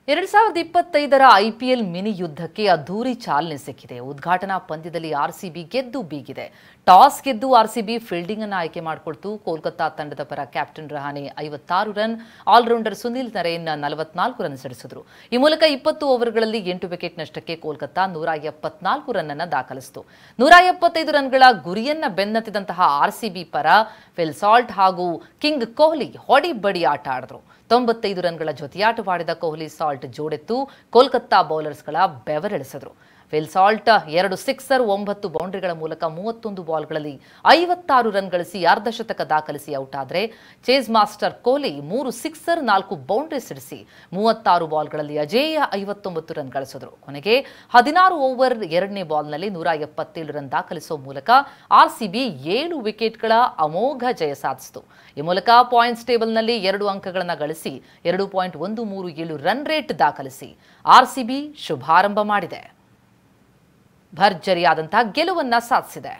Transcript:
2025ರ IPL mini ಯುದ್ಧಕ್ಕೆ ಅದ್ದೂರಿ ಚಾಲನೆ ಸಿಕ್ಕಿದೆ. ಉದ್ಘಾಟನಾ ಪಂದ್ಯದಲ್ಲಿ ಆರ್ಸಿಬಿ ಗೆದ್ದು ಬೀಗಿದೆ. ಟಾಸ್ ಗೆದ್ದು ಆರ್ಸಿಬಿ ಫೀಲ್ಡಿಂಗ್ ಅನ್ನು ಆಯ್ಕೆ ಮಾಡಿಕೊಳ್ತು. ಕೋಲ್ಕತ್ತಾ ತಂಡದ ಪರ captain Rahane 56 run, allrounder Sunil Narine 44 run ಸಿಡಿಸಿದರು. ಈ ಮೂಲಕ 20 ಓವರ್ಗಳಲ್ಲಿ 8 ವಿಕೆಟ್ ನಷ್ಟಕ್ಕೆ ಕೋಲ್ಕತ್ತಾ 174 ರನ್ ಅನ್ನು ದಾಖಲಿಸಿತು. 175 ರನ್ಗಳ ಗುರಿಯನ್ನ ಬೆನ್ನತ್ತಿದಂತಹ ಆರ್ಸಿಬಿ ಪರ ಫಿಲ್ ಸಾಲ್ಟ್ ಹಾಗೂ ಕಿಂಗ್ ಕೊಹ್ಲಿ ಹೊಡಿಬಡಿ ಆಟ ಆಡಿದ್ರು. 95 ರನ್ಗಳ ಜೊತೆಯಾಟವಾಡಿದ ಕೊಹ್ಲಿ ಸಾಲ್ಟ್ ಜೋಡೆತ್ತು ಕೋಲ್ಕತ್ತಾ ಬೌಲರ್ಸ್ಗಳ ಬೆವರಿಳಿಸಿದ್ರು. ಫಿಲ್ ಸಾಲ್ಟ್ 2 ಸಿಕ್ಸರ್ 9 ಬೌಂಡ್ರಿಗಳ ಮೂಲಕ 31 ಬಾಲ್ಗಳಲ್ಲಿ 56 ರನ್ ಗಳಿಸಿ ಅರ್ಧಶತಕ ದಾಖಲಿಸಿ ಔಟ್ ಆದರೆ chase master Kohli 3 sixer 4 boundary ಸಿಡಿಸಿ 36 ಬಾಲ್ಗಳಲ್ಲಿ ಅಜೇಯ 59 ರನ್ ಗಳಿಸಿದ್ರು. ಕೊನೆಗೆ 16 ಓವರ್ 2ನೇ ಬಾಲ್ನಲ್ಲಿ 177 ರನ್ ದಾಖಲಿಸುವ ಮೂಲಕ ಆರ್ಸಿಬಿ 7 ವಿಕೆಟ್ಗಳ ಅಮೋಘ ಜಯ ಸಾಧಿಸಿತು. ಈ ಮೂಲಕ ಪಾಯಿಂಟ್ಸ್ ಟೇಬಲ್ನಲ್ಲಿ 2 ಅಂಕಗಳನ್ನು ಗಳಿಸಿ 2.137 ರನ್ ರೇಟ್ ದಾಖಲಿಸಿ ಆರ್ಸಿಬಿ ಶುಭಾರಂಭ ಮಾಡಿದೆ. ಭರ್ಜರಿಯಾದಂತಹ ಗೆಲುವನ್ನ ಸಾಧಿಸಿದೆ.